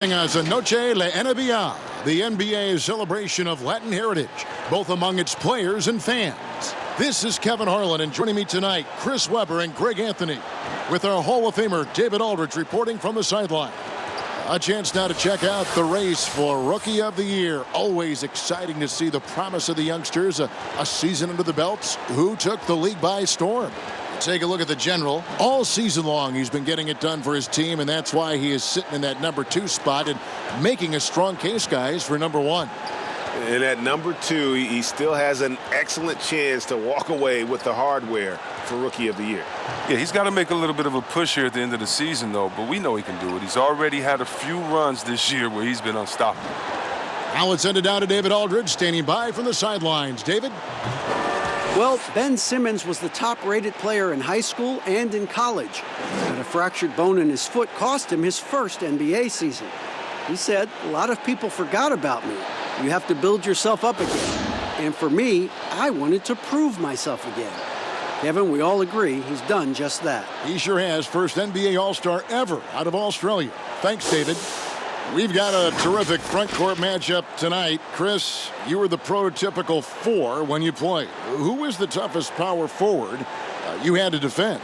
As a Noche La NBA, the NBA's celebration of Latin heritage, both among its players and fans. This is Kevin Harlan, and joining me tonight, Chris Webber and Greg Anthony, with our Hall of Famer David Aldridge reporting from the sideline. A chance now to check out the race for Rookie of the Year. Always exciting to see the promise of the youngsters, a season under the belts. Who took the league by storm? Take a look at the general. All season long, he's been getting it done for his team, and that's why he is sitting in that number 2 spot and making a strong case, guys, for number 1. And at number 2, he still has an excellent chance to walk away with the hardware for Rookie of the Year. Yeah, he's got to make a little bit of a push here at the end of the season, though, but we know he can do it. He's already had a few runs this year where he's been unstoppable. Now let's send it down to David Aldridge, standing by from the sidelines. David? Well, Ben Simmons was the top-rated player in high school and in college. But a fractured bone in his foot cost him his first NBA season. He said, "A lot of people forgot about me. You have to build yourself up again. And for me, I wanted to prove myself again." Kevin, we all agree he's done just that. He sure has. First NBA All-Star ever out of Australia. Thanks, David. We've got a terrific front court matchup tonight. Chris, you were the prototypical 4 when you played. Who was the toughest power forward you had to defend?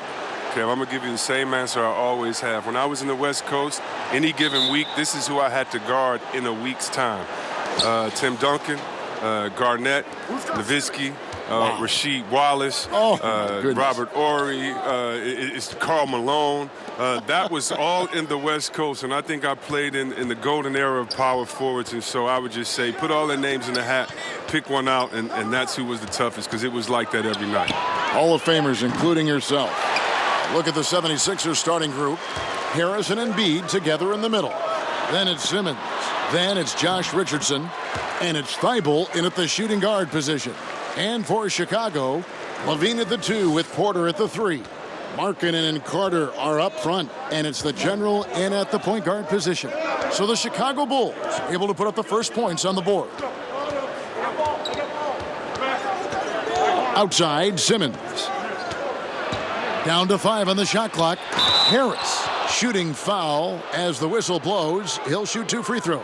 Kev, I'm going to give you the same answer I always have. When I was in the West Coast, any given week, this is who I had to guard in a week's time. Tim Duncan, Garnett, Nowitzki, Rasheed Wallace, Robert Horry, it's Karl Malone. That was all in the West Coast, and I think I played in the golden era of power forwards, and so I would just say put all their names in the hat, pick one out, and that's who was the toughest, because it was like that every night. Hall of Famers, including yourself. Look at the 76ers starting group. Harris and Embiid together in the middle. Then it's Simmons. Then it's Josh Richardson. And it's Thibault in at the shooting guard position. And for Chicago, Levine at the 2 with Porter at the 3. Markkanen and Carter are up front, and it's the general in at the point guard position. So the Chicago Bulls able to put up the first points on the board. Outside, Simmons. Down to 5 on the shot clock. Harris shooting foul as the whistle blows. He'll shoot 2 free throws.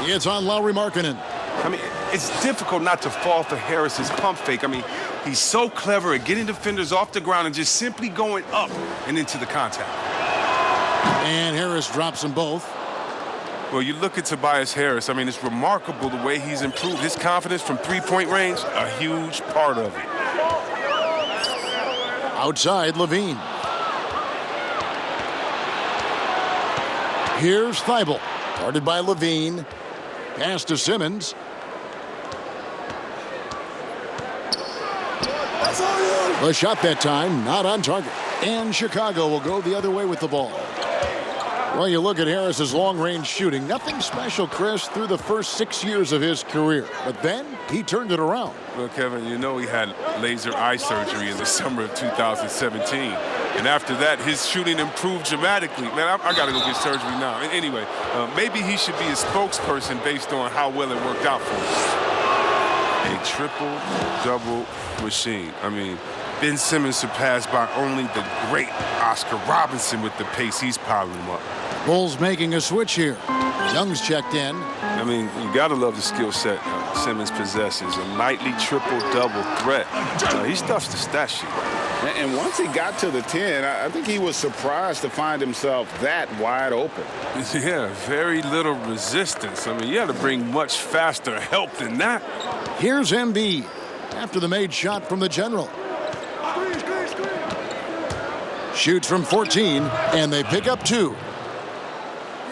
It's on Lauri Markkanen. I mean, it's difficult not to fall for Harris's pump fake. I mean, he's so clever at getting defenders off the ground and just simply going up and into the contact. And Harris drops them both. Well, you look at Tobias Harris. I mean, it's remarkable the way he's improved. His confidence from three-point range, a huge part of it. Outside, Levine. Here's Thibault. Guarded by Levine. Pass to Simmons. The shot that time, not on target. And Chicago will go the other way with the ball. Well, you look at Harris's long-range shooting. Nothing special, Chris, through the first 6 years of his career. But then he turned it around. Well, Kevin, you know he had laser eye surgery in the summer of 2017. And after that, his shooting improved dramatically. Man, I got to go get surgery now. Anyway, maybe he should be a spokesperson based on how well it worked out for him. A triple-double machine. I mean, Ben Simmons surpassed by only the great Oscar Robinson with the pace he's piling him up. Bulls making a switch here. Young's checked in. I mean, you got to love the skill set Simmons possesses. A nightly triple-double threat. He stuffs the stat sheet. And once he got to the 10, I think he was surprised to find himself that wide open. Yeah, very little resistance. I mean, you had to bring much faster help than that. Here's Embiid after the made shot from the general. Shoots from 14, and they pick up 2.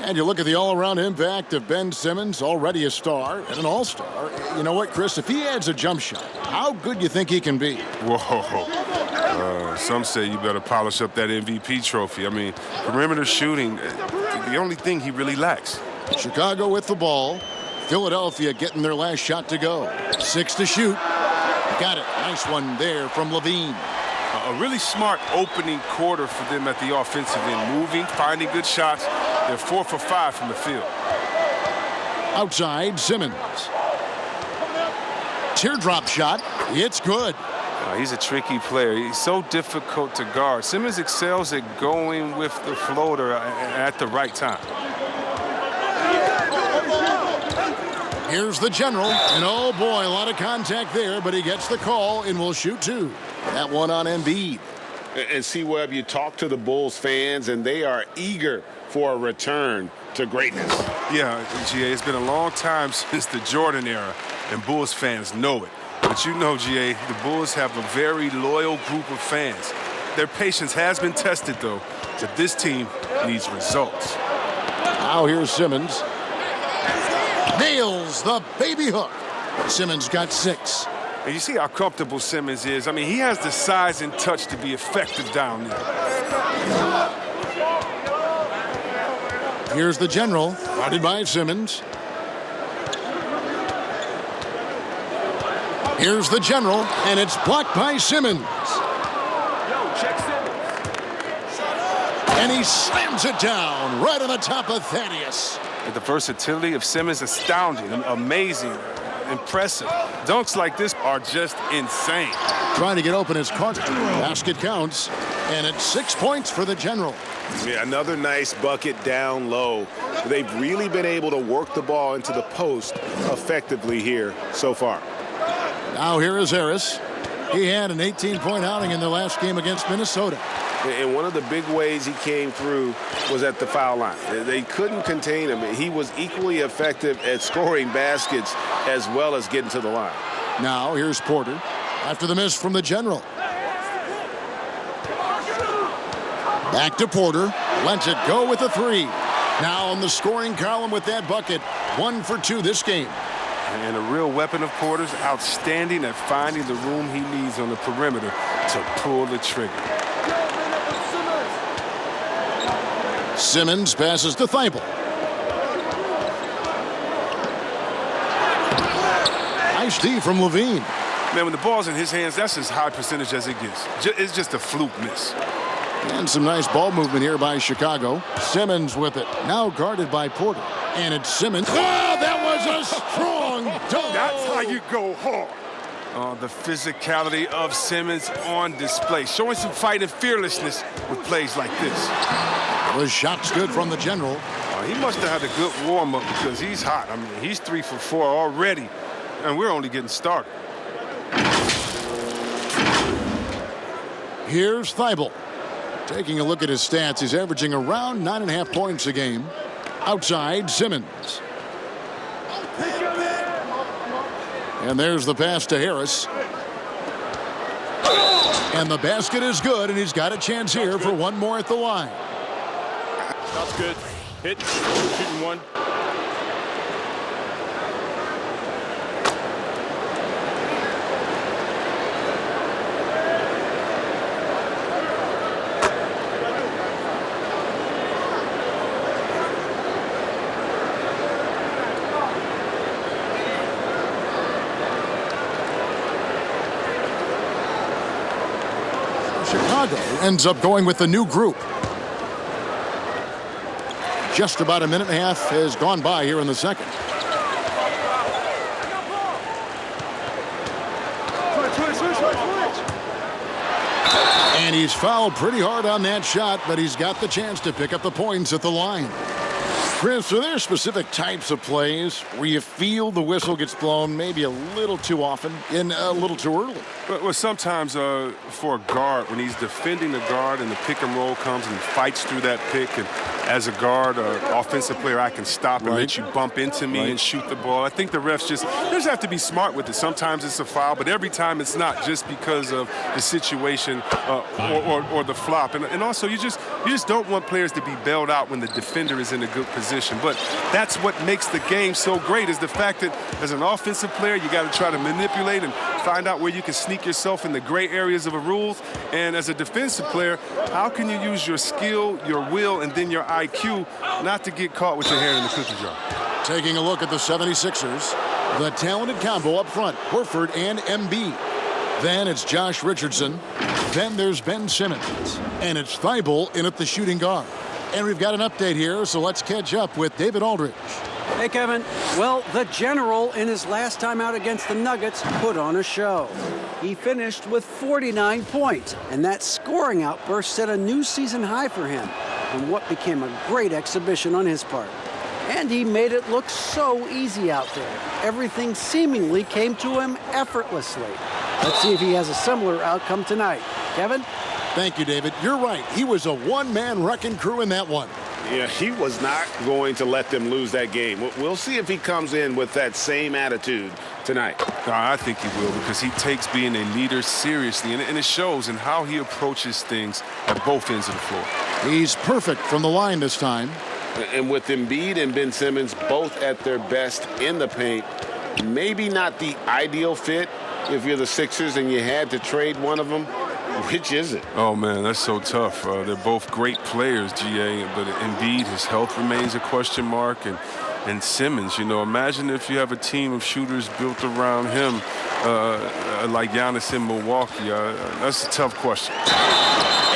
And you look at the all-around impact of Ben Simmons, already a star and an all-star. You know what, Chris? If he adds a jump shot, how good do you think he can be? Whoa. Some say you better polish up that MVP trophy. I mean, perimeter shooting, the only thing he really lacks. Chicago with the ball. Philadelphia getting their last shot to go. 6 to shoot. Got it. Nice one there from Levine. A really smart opening quarter for them at the offensive end. Moving, finding good shots. They're 4 for 5 from the field. Outside, Simmons. Teardrop shot. It's good. He's a tricky player. He's so difficult to guard. Simmons excels at going with the floater at the right time. Here's the general, and oh boy, a lot of contact there, but he gets the call and will shoot two. That one on Embiid. And see, Webb, you talk to the Bulls fans, and they are eager for a return to greatness. Yeah, GA, it's been a long time since the Jordan era, and Bulls fans know it. But you know, GA, the Bulls have a very loyal group of fans. Their patience has been tested, though, but this team needs results. Now here's Simmons. Nails the baby hook. Simmons got 6. And you see how comfortable Simmons is. I mean, he has the size and touch to be effective down there. Here's the general, guarded by Simmons. Here's the general, and it's blocked by Simmons. And he slams it down right on the top of Thaddeus. The versatility of Simmons, astounding, amazing, impressive. Dunks like this are just insane. Trying to get open as Carter. Basket counts, and it's 6 points for the general. Yeah, another nice bucket down low. They've really been able to work the ball into the post effectively here so far. Now here is Harris. He had an 18-point outing in their last game against Minnesota. And one of the big ways he came through was at the foul line. They couldn't contain him. He was equally effective at scoring baskets as well as getting to the line. Now here's Porter after the miss from the general. Back to Porter. Lets it go with a 3. Now on the scoring column with that bucket. 1 for 2 this game. And a real weapon of Porter's, outstanding at finding the room he needs on the perimeter to pull the trigger. Simmons passes to Thibault. Nice D from Levine. Man, when the ball's in his hands, that's as high percentage as it gets. It's just a fluke miss. And some nice ball movement here by Chicago. Simmons with it. Now guarded by Porter. And it's Simmons. Oh, that was a strong dunk. That's how you go hard. The physicality of Simmons on display. Showing some fight and fearlessness with plays like this. The shot's good from the general. He must have had a good warm-up because he's hot. I mean, he's 3 for 4 already, and we're only getting started. Here's Thibault. Taking a look at his stats, he's averaging around 9.5 points a game. Outside, Simmons. And there's the pass to Harris. And the basket is good, and he's got a chance here for one more at the line. That's good. Hit. Shooting 1. Chicago ends up going with the new group. Just about a minute and a half has gone by here in the second. And he's fouled pretty hard on that shot, but he's got the chance to pick up the points at the line. Chris, are there specific types of plays where you feel the whistle gets blown maybe a little too often and a little too early? Well, sometimes for a guard, when he's defending the guard and the pick and roll comes and he fights through that pick, and as a guard or offensive player, I can stop and let you bump into me and shoot the ball. I think the refs just have to be smart with it. Sometimes it's a foul, but every time it's not, just because of the situation or the flop. And also, you just don't want players to be bailed out when the defender is in a good position. But that's what makes the game so great, is the fact that as an offensive player, you got to try to manipulate and find out where you can sneak yourself in the gray areas of the rules. And as a defensive player, how can you use your skill, your will, and then your IQ not to get caught with your hand in the cookie jar? Taking a look at the 76ers, the talented combo up front, Horford and Embiid. Then it's Josh Richardson. Then there's Ben Simmons. And it's Thibault in at the shooting guard. And we've got an update here, so let's catch up with David Aldridge. Hey, Kevin. Well, the general in his last time out against the Nuggets put on a show. He finished with 49 points, and that scoring outburst set a new season high for him in what became a great exhibition on his part. And he made it look so easy out there. Everything seemingly came to him effortlessly. Let's see if he has a similar outcome tonight. Kevin? Thank you, David. You're right. He was a one-man wrecking crew in that one. Yeah, he was not going to let them lose that game. We'll see if he comes in with that same attitude tonight. I think he will, because he takes being a leader seriously, and it shows in how he approaches things at both ends of the floor. He's perfect from the line this time. And with Embiid and Ben Simmons both at their best in the paint, maybe not the ideal fit if you're the Sixers and you had to trade one of them. Which is it? Oh, man, that's so tough. They're both great players, GA, but Embiid, his health remains a question mark, and Simmons, imagine if you have a team of shooters built around him like Giannis in Milwaukee. That's a tough question.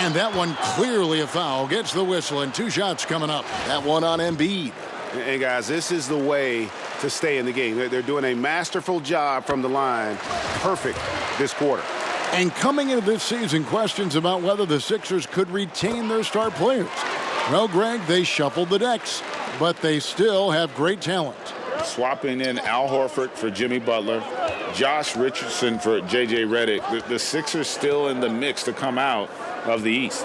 And that one clearly a foul. Gets the whistle, and 2 shots coming up. That one on Embiid. And, guys, this is the way to stay in the game. They're doing a masterful job from the line. Perfect this quarter. And coming into this season, questions about whether the Sixers could retain their star players. Well, Greg, they shuffled the decks, but they still have great talent. Swapping in Al Horford for Jimmy Butler, Josh Richardson for J.J. Redick. The Sixers still in the mix to come out of the East.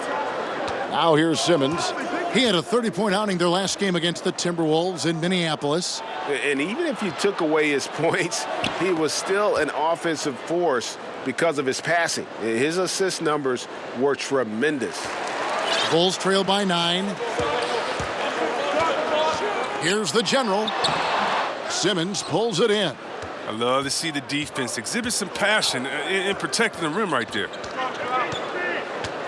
Now here's Simmons. He had a 30-point outing their last game against the Timberwolves in Minneapolis. And even if you took away his points, he was still an offensive force because of his passing. His assist numbers were tremendous. Bulls trail by 9. Here's the general. Simmons pulls it in. I love to see the defense exhibit some passion in protecting the rim right there.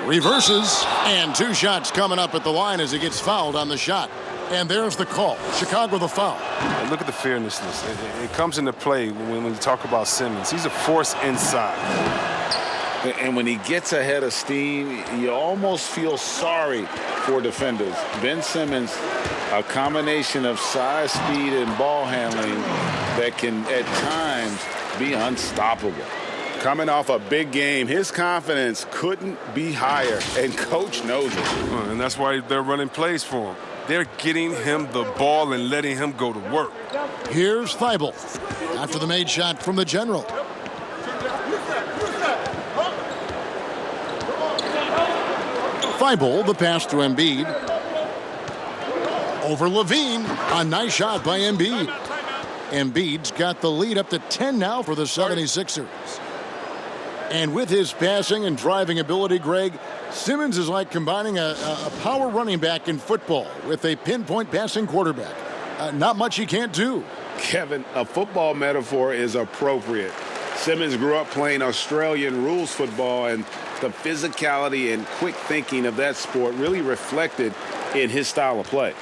Reverses, and 2 shots coming up at the line as he gets fouled on the shot. And there's the call. Chicago the foul. Look at the fairnessness. It comes into play when we talk about Simmons. He's a force inside. And when he gets ahead of steam, you almost feel sorry for defenders. Ben Simmons, a combination of size, speed, and ball handling that can, at times, be unstoppable. Coming off a big game, his confidence couldn't be higher, and Coach knows it. And that's why they're running plays for him. They're getting him the ball and letting him go to work. Here's Thibault after the made shot from the general. Thibault, the pass to Embiid. Over Levine. A nice shot by Embiid. Embiid's got the lead up to 10 now for the 76ers. And with his passing and driving ability, Greg, Simmons is like combining a power running back in football with a pinpoint passing quarterback. Not much he can't do. Kevin, a football metaphor is appropriate. Simmons grew up playing Australian rules football, and the physicality and quick thinking of that sport really reflected in his style of play.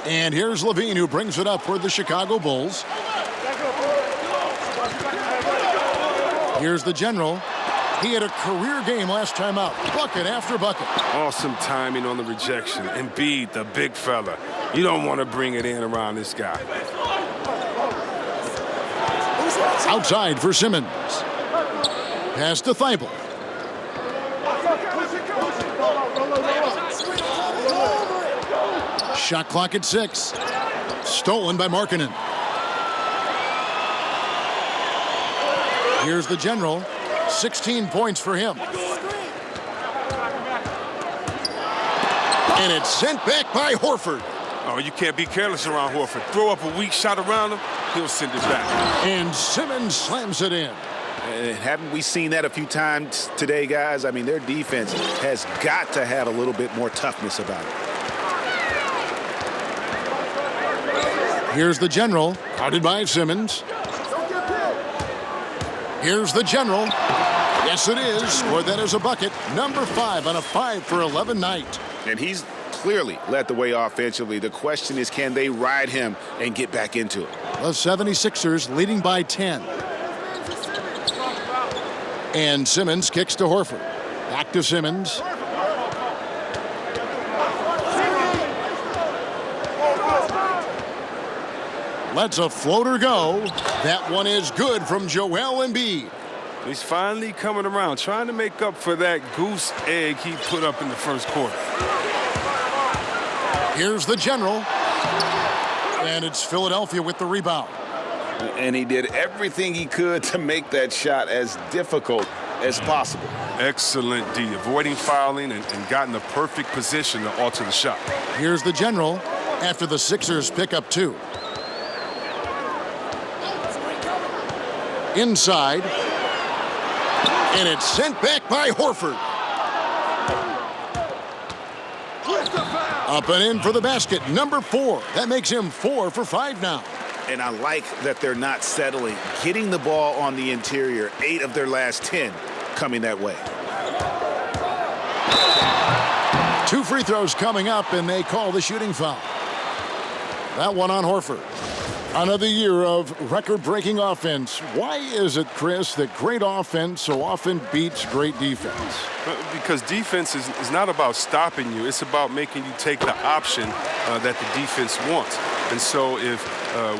And here's Levine, who brings it up for the Chicago Bulls. Here's the general. He had a career game last time out. Bucket after bucket. Awesome timing on the rejection. Embiid, the big fella. You don't want to bring it in around this guy. Outside for Simmons. Pass to Thibault. Shot clock at 6. Stolen by Markkanen. Here's the general. 16 points for him. And it's sent back by Horford. Oh, you can't be careless around Horford. Throw up a weak shot around him, he'll send it back. And Simmons slams it in. Haven't we seen that a few times today, guys? I mean, their defense has got to have a little bit more toughness about it. Here's the general, guarded by Simmons. Here's the general. Yes, it is. Scored that as a bucket. Number 5 on a 5-for-11 night. And he's clearly led the way offensively. The question is, can they ride him and get back into it? The 76ers leading by 10. And Simmons kicks to Horford. Back to Simmons. Lets a floater go. That one is good from Joel Embiid. He's finally coming around, trying to make up for that goose egg he put up in the first quarter. Here's the general. And it's Philadelphia with the rebound. And he did everything he could to make that shot as difficult as possible. Excellent D, avoiding fouling and got in the perfect position to alter the shot. Here's the general after the Sixers pick up 2. Inside. And it's sent back by Horford. Up and in for the basket, number 4. That makes him 4 for 5 now. And I like that they're not settling. Getting the ball on the interior, 8 of their last 10 coming that way. 2 free throws coming up, and they call the shooting foul. That one on Horford. Another year of record-breaking offense. Why is it, Chris, that great offense so often beats great defense? Because defense is not about stopping you. It's about making you take the option that the defense wants. And so if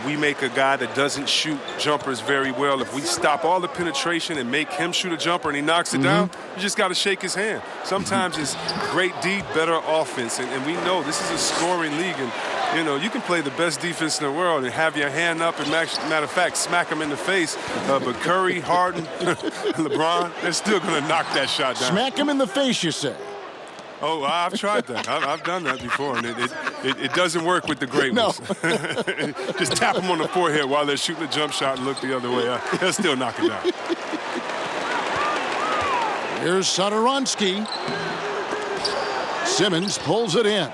we make a guy that doesn't shoot jumpers very well, if we stop all the penetration and make him shoot a jumper and he knocks it down, you just got to shake his hand. Sometimes it's great D, better offense. And we know this is a scoring league. And, you know, you can play the best defense in the world and have your hand up and, matter of fact, smack him in the face. But Curry, Harden, LeBron, they're still going to knock that shot down. Smack him in the face, you say? Oh, I've tried that. I've done that before, and it doesn't work with the great ones. Just tap them on the forehead while they're shooting a jump shot and look the other way. They'll still knock it down. Here's Satoransky. Simmons pulls it in.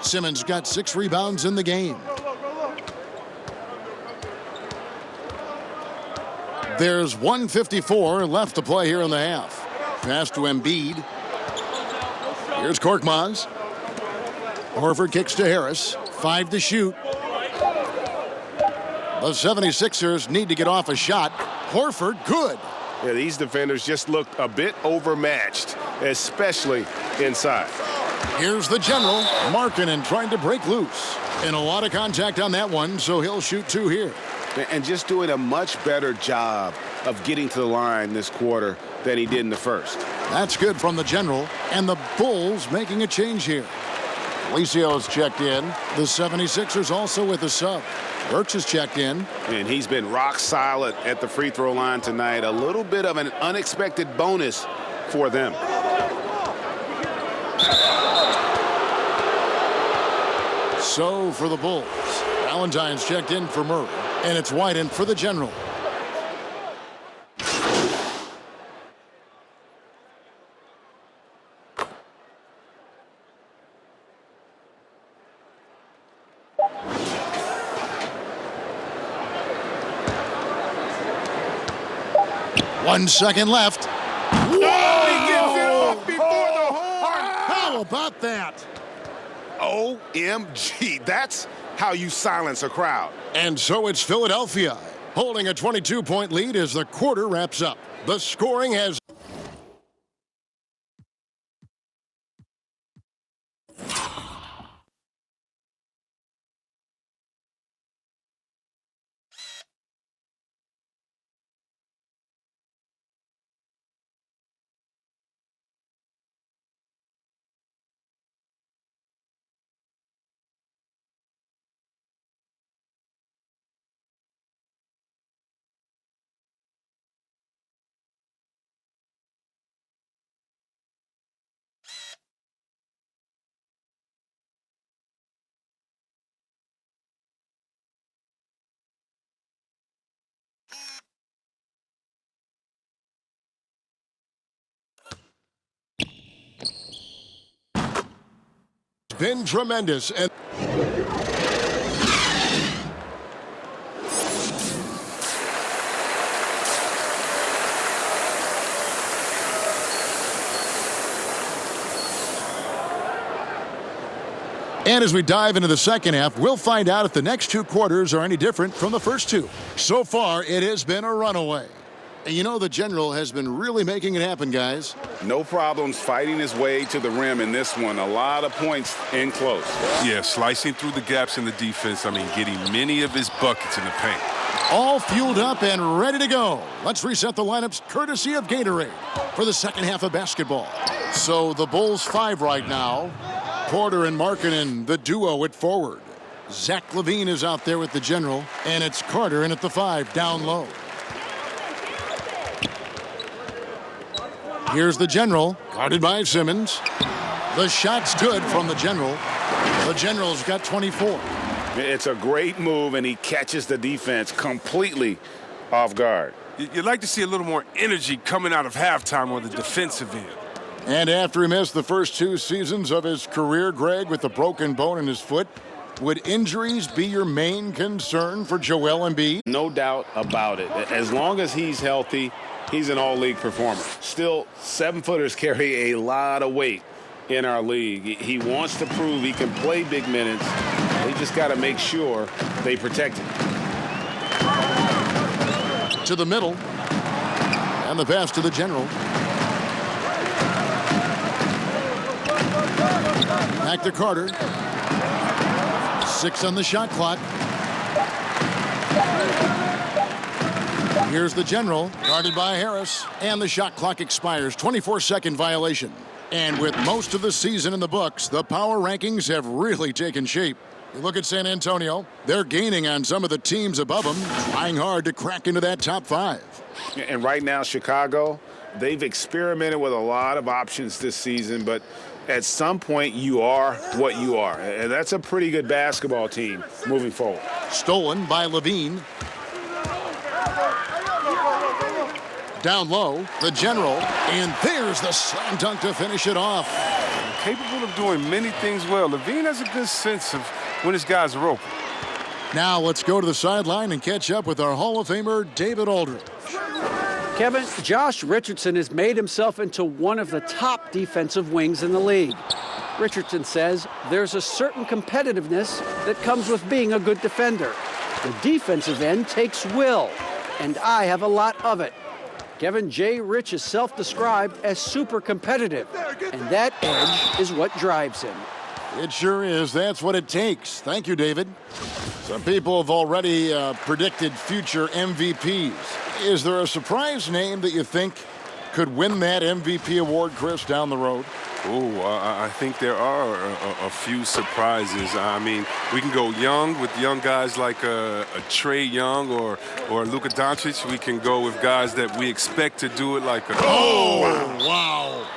Simmons got 6 rebounds in the game. There's 1:54 left to play here in the half. Pass to Embiid. Here's Korkmaz. Horford kicks to Harris. 5 to shoot. The 76ers need to get off a shot. Horford, good. Yeah, these defenders just looked a bit overmatched, especially inside. Here's the general. Markkanen trying to break loose. And a lot of contact on that one, so he'll shoot 2 here. And just doing a much better job of getting to the line this quarter than he did in the first. That's good from the general. And the Bulls making a change here. Alicia's checked in. The 76ers also with a sub. Birch has checked in. And he's been rock solid at the free throw line tonight. A little bit of an unexpected bonus for them. So for the Bulls, Valentine's checked in for Murray. And it's Whiten for the general. One second left. Whoa! He gets it off before the horn. How about that? OMG. That's how you silence a crowd. And so it's Philadelphia holding a 22-point lead as the quarter wraps up. The scoring has been tremendous. And as we dive into the second half, we'll find out if the next 2 quarters are any different from the first 2. So far, it has been a runaway. And you know the general has been really making it happen, guys. No problems fighting his way to the rim in this one. A lot of points in close. Yeah, slicing through the gaps in the defense. I mean, getting many of his buckets in the paint. All fueled up and ready to go. Let's reset the lineups courtesy of Gatorade for the second half of basketball. So the Bulls 5 right now. Porter and Markkanen, the duo at forward. Zach Levine is out there with the general, and it's Carter in at the 5, down low. Here's the general, guarded by Simmons. The shot's good from the general. The general's got 24. It's a great move, and he catches the defense completely off guard. You'd like to see a little more energy coming out of halftime on the defensive end. And after he missed the first 2 seasons of his career, Greg, with a broken bone in his foot, would injuries be your main concern for Joel Embiid? No doubt about it. As long as he's healthy, he's an all-league performer. Still, 7-footers carry a lot of weight in our league. He wants to prove he can play big minutes. They just got to make sure they protect him. To the middle. And the pass to the general. Back to Carter. 6 on the shot clock. Here's the general, guarded by Harris. And the shot clock expires. 24-second violation. And with most of the season in the books, the power rankings have really taken shape. You look at San Antonio, they're gaining on some of the teams above them, trying hard to crack into that top 5. And right now, Chicago, they've experimented with a lot of options this season, but at some point, you are what you are. And that's a pretty good basketball team moving forward. Stolen by Levine. Down low, the general, and there's the slam dunk to finish it off. Capable of doing many things well. Levine has a good sense of when his guys are open. Now let's go to the sideline and catch up with our Hall of Famer, David Aldridge. Kevin, Josh Richardson has made himself into one of the top defensive wings in the league. Richardson says there's a certain competitiveness that comes with being a good defender. The defensive end takes will, and I have a lot of it. Kevin J. Rich is self-described as super competitive, and that edge is what drives him. It sure is. That's what it takes. Thank you, David. Some people have already predicted future MVPs. Is there a surprise name that you think could win that MVP award, Chris, down the road? I think there are a few surprises. I mean, we can go young with young guys like a Trae Young or Luka Doncic. We can go with guys that we expect to do it like a... Wow.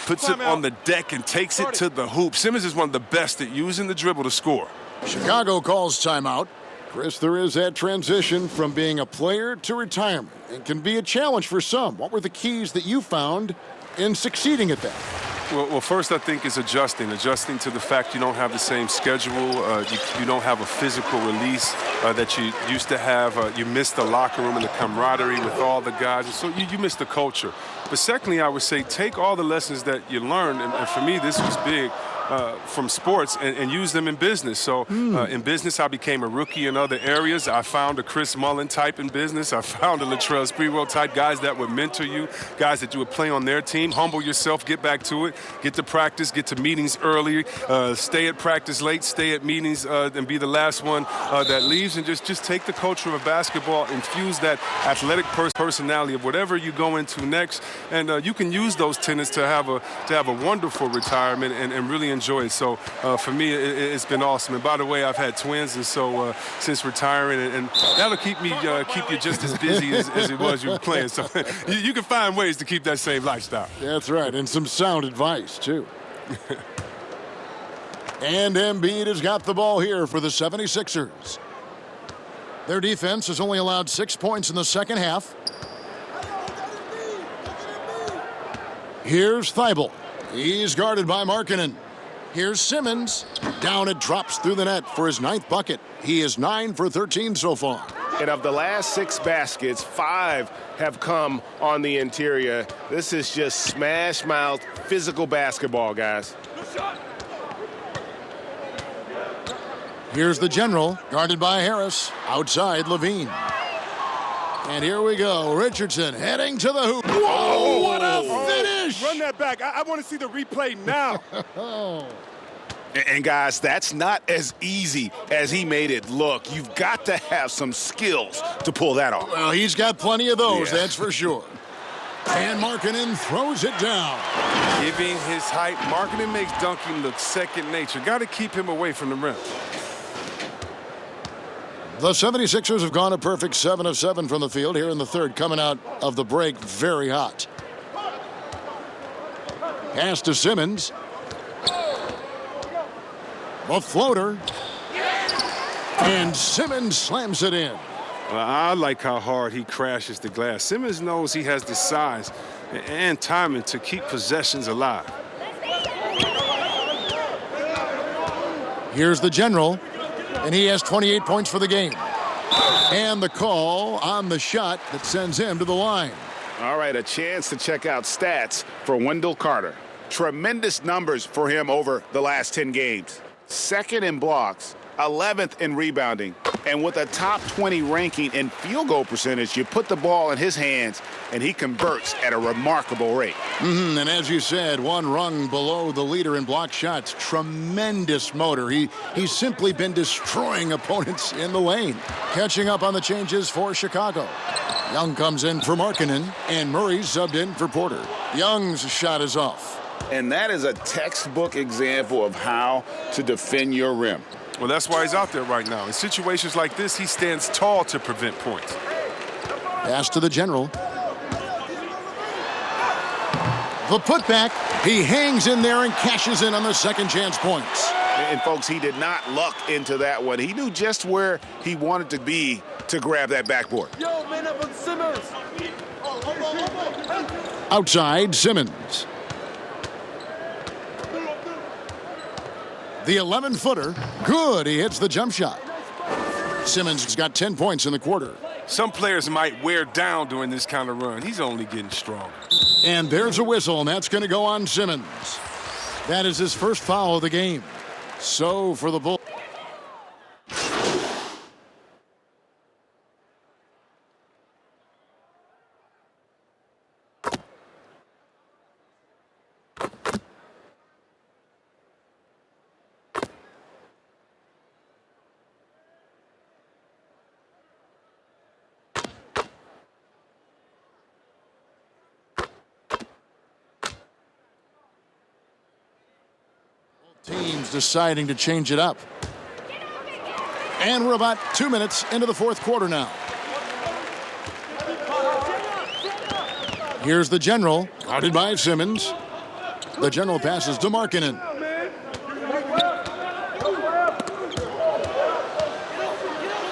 Puts it on the deck and takes it to the hoop. Simmons is one of the best at using the dribble to score. Chicago calls timeout. Chris, there is that transition from being a player to retirement. It can be a challenge for some. What were the keys that you found in succeeding at that? Well, first I think is adjusting to the fact you don't have the same schedule. You don't have a physical release that you used to have. You miss the locker room and the camaraderie with all the guys. And so you miss the culture. But secondly, I would say take all the lessons that you learned. And for me, this was big. From sports and use them in business. So in business, I became a rookie in other areas. I found a Chris Mullin type in business. I found a Latrell Sprewell type, guys that would mentor you, guys that you would play on their team. Humble yourself, get back to it, get to practice, get to meetings early, stay at practice late, stay at meetings and be the last one that leaves, and just take the culture of basketball, infuse that athletic personality of whatever you go into next, and you can use those tenets to have a wonderful retirement and really enjoy it. So for me, it's been awesome. And by the way, I've had twins, and so since retiring, and that'll keep you just as busy as it was you were playing. So you can find ways to keep that same lifestyle. That's right, and some sound advice too. And Embiid has got the ball here for the 76ers. Their defense has only allowed 6 points in the second half. Here's Thibault. He's guarded by Markkanen. Here's Simmons. Down it drops through the net for his 9th bucket. He is 9 for 13 so far. And of the last 6 baskets, 5 have come on the interior. This is just smash mouth physical basketball, guys. Here's the general, guarded by Harris. Outside, Levine. And here we go. Richardson heading to the hoop. Whoa, what a finish! Run that back. I want to see the replay now. And guys, that's not as easy as he made it look. You've got to have some skills to pull that off. Well, he's got plenty of those, that's for sure. And Markkanen throws it down. Giving his height, Markkanen makes dunking look second nature. Got to keep him away from the rim. The 76ers have gone a perfect 7 of 7 from the field here in the third, coming out of the break very hot. Pass to Simmons. A floater. And Simmons slams it in. Well, I like how hard he crashes the glass. Simmons knows he has the size and timing to keep possessions alive. Here's the general, and he has 28 points for the game. And the call on the shot that sends him to the line. All right, a chance to check out stats for Wendell Carter. Tremendous numbers for him over the last 10 games. Second in blocks, 11th in rebounding, and with a top 20 ranking in field goal percentage, you put the ball in his hands and he converts at a remarkable rate. And as you said, one rung below the leader in block shots. Tremendous motor. He's simply been destroying opponents in the lane. Catching up on the changes for Chicago. Young comes in for Markkanen, and Murray subbed in for Porter. Young's shot is off. And that is a textbook example of how to defend your rim. Well, that's why he's out there right now. In situations like this, he stands tall to prevent points. Pass to the general. The putback. He hangs in there and cashes in on the second chance points. And folks, he did not luck into that one. He knew just where he wanted to be to grab that backboard. Yo, man up on Simmons. Outside, Simmons. The 11-footer. Good. He hits the jump shot. Simmons has got 10 points in the quarter. Some players might wear down during this kind of run. He's only getting stronger. And there's a whistle, and that's going to go on Simmons. That is his first foul of the game. So for the Bulls. Teams deciding to change it up. And we're about 2 minutes into the fourth quarter now. Here's the general, guarded by Simmons. The general passes to Markkanen.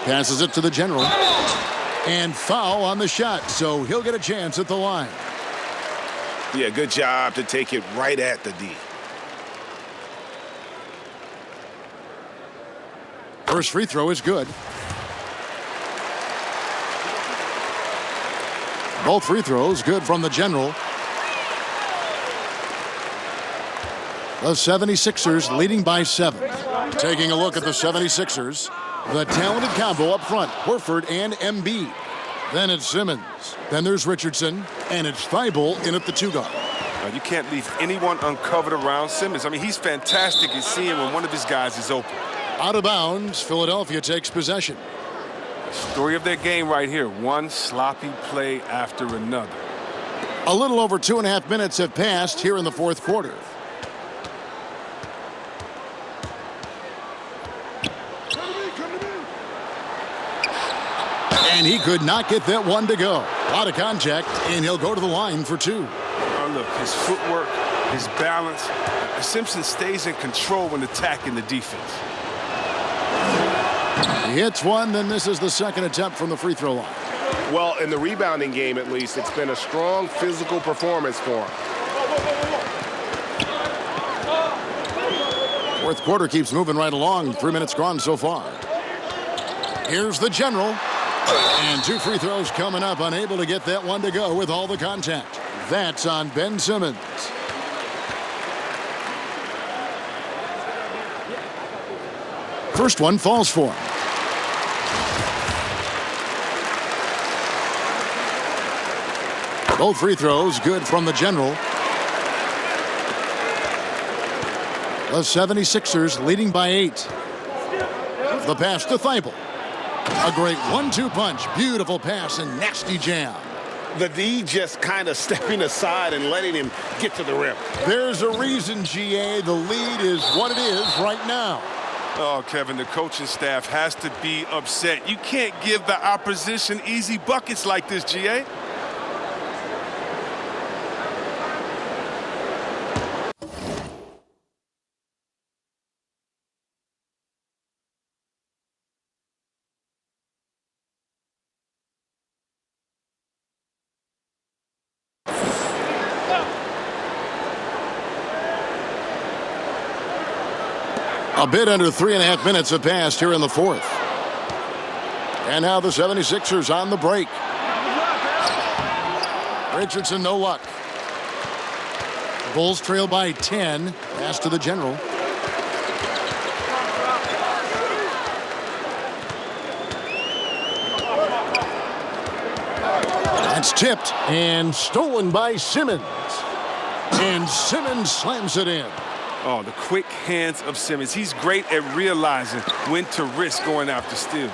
Passes it to the general. And foul on the shot, so he'll get a chance at the line. Yeah, good job to take it right at the D. First free throw is good. Both free throws good from the general. The 76ers leading by 7. Taking a look at the 76ers. The talented combo up front, Horford and Embiid. Then it's Simmons. Then there's Richardson. And it's Thibault in at the 2 guard. You can't leave anyone uncovered around Simmons. I mean, he's fantastic at seeing when one of his guys is open. Out of bounds, Philadelphia takes possession. Story of their game right here. One sloppy play after another. A little over 2.5 minutes have passed here in the fourth quarter. And he could not get that one to go. Out of contact, and he'll go to the line for 2. Oh, look, his footwork, his balance. Simpson stays in control when attacking the defense. He hits one, then this is the second attempt from the free throw line. Well, in the rebounding game, at least, it's been a strong physical performance for him. Fourth quarter keeps moving right along. 3 minutes gone so far. Here's the general. And 2 free throws coming up. Unable to get that one to go with all the contact. That's on Ben Simmons. First one falls for him. Both free throws good from the general. The 76ers leading by 8. The pass to Thibault. A great 1-2 punch. Beautiful pass and nasty jam. The D just kind of stepping aside and letting him get to the rim. There's a reason, GA. The lead is what it is right now. Oh, Kevin, the coaching staff has to be upset. You can't give the opposition easy buckets like this, GA. A bit under 3.5 minutes have passed here in the fourth. And now the 76ers on the break. Richardson, no luck. Bulls trail by 10. Pass to the general. That's tipped and stolen by Simmons. And Simmons slams it in. Oh, the quick hands of Simmons. He's great at realizing when to risk going after steals.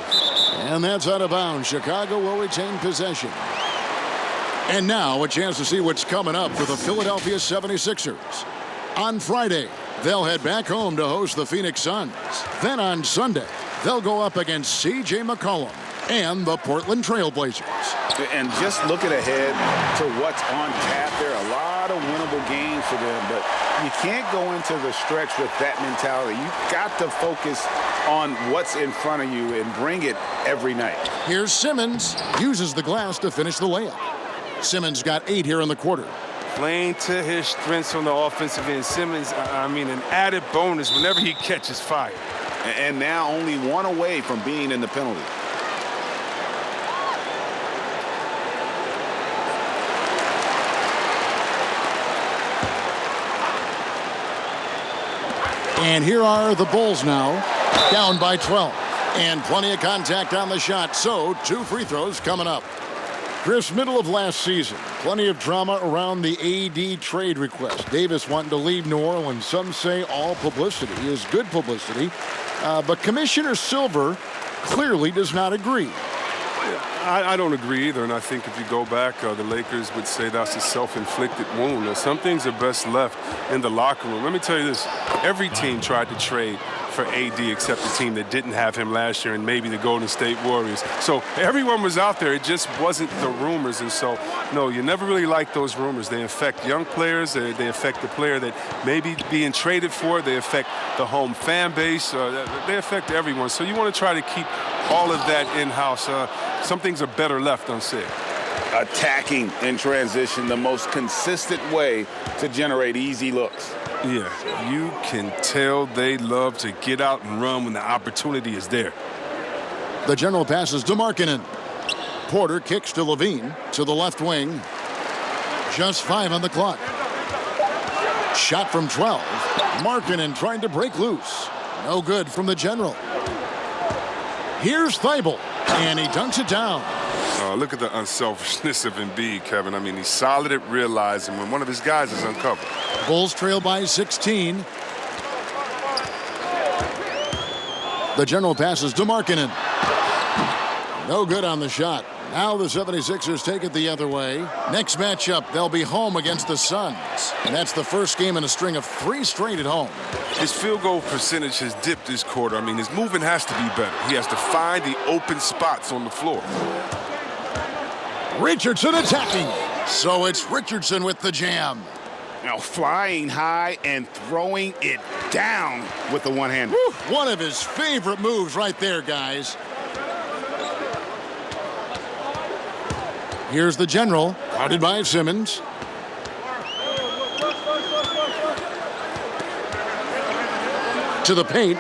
And that's out of bounds. Chicago will retain possession. And now a chance to see what's coming up for the Philadelphia 76ers. On Friday, they'll head back home to host the Phoenix Suns. Then on Sunday, they'll go up against C.J. McCollum and the Portland Trail Blazers. And just looking ahead to what's on tap, there are a lot of winnable games for them, but you can't go into the stretch with that mentality. You've got to focus on what's in front of you and bring it every night. Here's Simmons. Uses the glass to finish the layup. Simmons got 8 here in the quarter. Playing to his strengths on the offensive end. Simmons, I mean, an added bonus whenever he catches fire. And now only one away from being in the penalty. And here are the Bulls now, down by 12. And plenty of contact on the shot, so 2 free throws coming up. Chris, middle of last season, plenty of drama around the AD trade request. Davis wanting to leave New Orleans. Some say all publicity is good publicity. But Commissioner Silver clearly does not agree. I don't agree either, and I think if you go back, the Lakers would say that's a self-inflicted wound. Some things are best left in the locker room. Let me tell you this. Every team tried to trade for AD except the team that didn't have him last year and maybe the Golden State Warriors. So everyone was out there. It just wasn't the rumors. And so, no, you never really like those rumors. They affect young players. They affect the player that may be being traded for. They affect the home fan base. They affect everyone. So you want to try to keep all of that in-house. Some things are better left unsaid. Attacking in transition, the most consistent way to generate easy looks. Yeah, you can tell they love to get out and run when the opportunity is there. The general passes to Markkanen. Porter kicks to Levine to the left wing. Just 5 on the clock. Shot from 12. Markkanen trying to break loose. No good from the general. Here's Thibault, and he dunks it down. Look at the unselfishness of Embiid, Kevin. I mean, he's solid at realizing when one of his guys is uncovered. Bulls trail by 16. The general passes to Markkanen. No good on the shot. Now the 76ers take it the other way. Next matchup, they'll be home against the Suns. And that's the first game in a string of 3 straight at home. His field goal percentage has dipped this quarter. I mean, his movement has to be better. He has to find the open spots on the floor. Richardson attacking. So it's Richardson with the jam. Now flying high and throwing it down with the one-hander. One of his favorite moves right there, guys. Here's the general, guarded by Simmons. To the paint.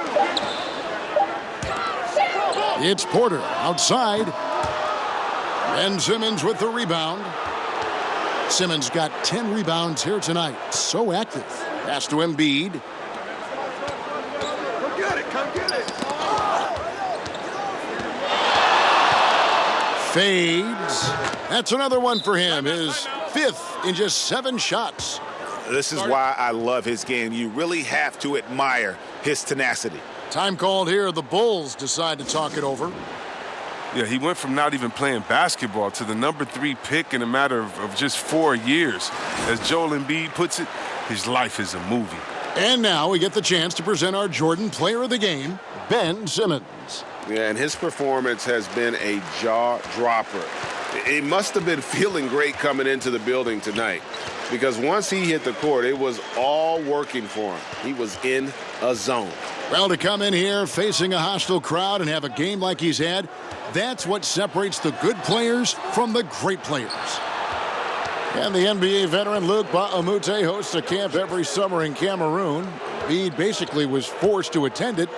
It's Porter outside. Ben Simmons with the rebound. Simmons got 10 rebounds here tonight. So active. Pass to Embiid. Come get it, come get it. Fades. That's another one for him. His 5th in just 7 shots. This is why I love his game. You really have to admire his tenacity. Time called here. The Bulls decide to talk it over. Yeah, he went from not even playing basketball to the number 3 pick in a matter of just 4 years. As Joel Embiid puts it, his life is a movie. And now we get the chance to present our Jordan Player of the Game, Ben Simmons. Yeah, and his performance has been a jaw-dropper. He must have been feeling great coming into the building tonight, because once he hit the court, it was all working for him. He was in a zone. Well, to come in here facing a hostile crowd and have a game like he's had, that's what separates the good players from the great players. And the NBA veteran Luc Mbah a Moute hosts a camp every summer in Cameroon. He basically was forced to attend it,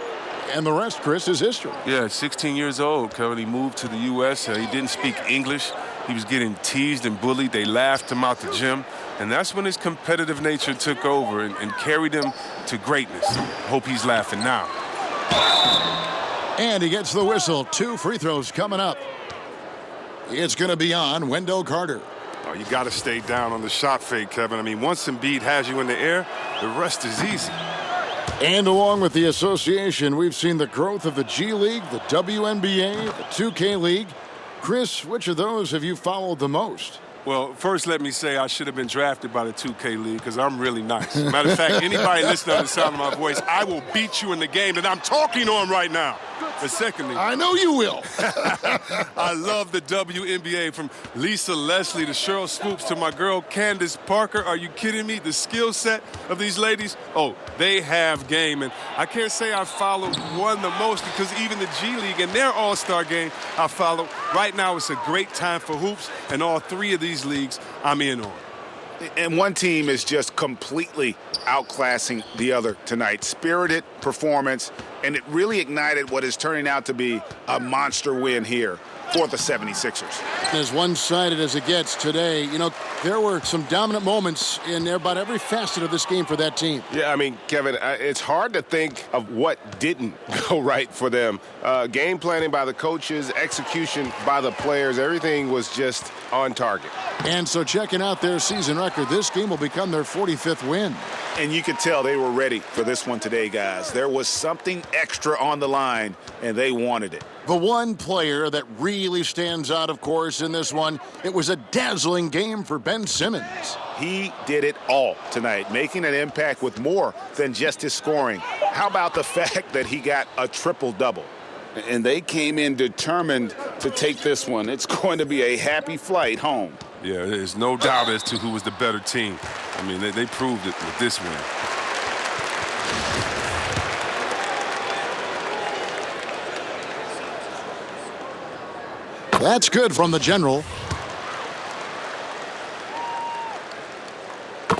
and the rest, Chris, is history. Yeah, 16 years old, Kevin. He moved to the U.S. He didn't speak English. He was getting teased and bullied. They laughed him out the gym. And that's when his competitive nature took over and carried him to greatness. Hope he's laughing now. And he gets the whistle. 2 free throws coming up. It's going to be on Wendell Carter. Oh, you got to stay down on the shot fake, Kevin. I mean, once Embiid has you in the air, the rest is easy. And along with the association, we've seen the growth of the G League, the WNBA, the 2K League. Chris, which of those have you followed the most? Well, first let me say I should have been drafted by the 2K League because I'm really nice. Matter of fact, anybody listening to the sound of my voice, I will beat you in the game that I'm talking on right now. But secondly, I know you will. I love the WNBA, from Lisa Leslie to Cheryl Swoops to my girl Candace Parker. Are you kidding me? The skill set of these ladies, oh, they have game. And I can't say I followed one the most, because even the G League and their all-star game I follow. Right now it's a great time for hoops, and all 3 of these leagues I'm in on. And one team is just completely outclassing the other tonight. Spirited performance, and it really ignited what is turning out to be a monster win here for the 76ers. As one-sided as it gets today, you know, there were some dominant moments in about every facet of this game for that team. Yeah, I mean, Kevin, it's hard to think of what didn't go right for them. Game planning by the coaches, execution by the players, everything was just on target. And so checking out their season record, this game will become their 45th win. And you could tell they were ready for this one today, guys. There was something extra on the line, and they wanted it. The one player that really stands out, of course, in this one, it was a dazzling game for Ben Simmons. He did it all tonight, making an impact with more than just his scoring. How about the fact that he got a triple-double? And they came in determined to take this one. It's going to be a happy flight home. Yeah, there's no doubt as to who was the better team. I mean, they proved it with this win. That's good from the general.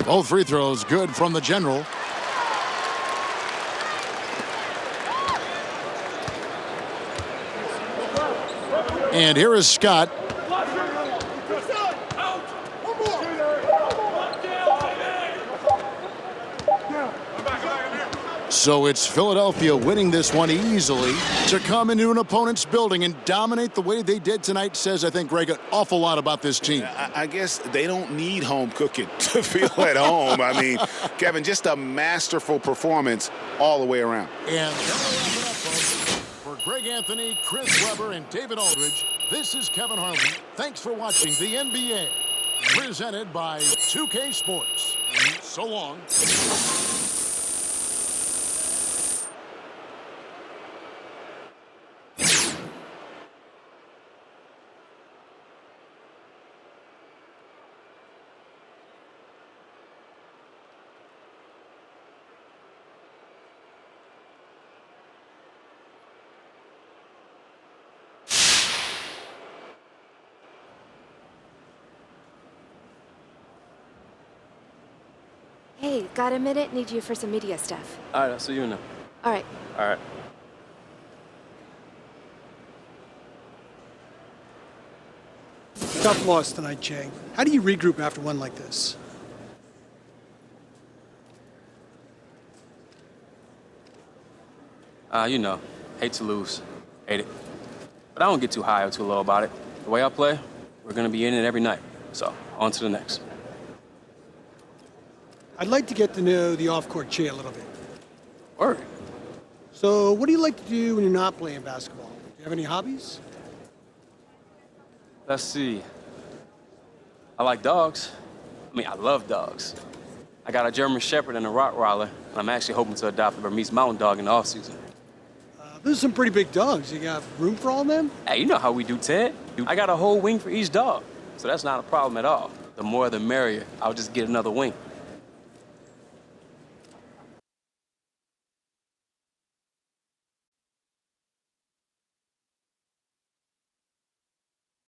Both free throws good from the general. And here is Scott. So it's Philadelphia winning this one easily. To come into an opponent's building and dominate the way they did tonight says, I think, Greg, an awful lot about this team. I guess they don't need home cooking to feel at home. I mean, Kevin, just a masterful performance all the way around. And for Greg Anthony, Chris Webber, and David Aldridge, this is Kevin Harlan. Thanks for watching the NBA, presented by 2K Sports. So long. Hey, got a minute? Need you for some media stuff. All right, I'll see you in a... All right. All right. Tough loss tonight, Jay. How do you regroup after one like this? You know, hate to lose. Hate it. But I don't get too high or too low about it. The way I play, we're going to be in it every night. So, on to the next. I'd like to get to know the off-court Jay a little bit. Word. So, what do you like to do when you're not playing basketball? Do you have any hobbies? Let's see. I like dogs. I mean, I love dogs. I got a German Shepherd and a Rottweiler, and I'm actually hoping to adopt a Burmese Mountain Dog in the offseason. Those are some pretty big dogs. You got room for all of them? Hey, you know how we do, Ted. I got a whole wing for each dog, so that's not a problem at all. The more the merrier. I'll just get another wing.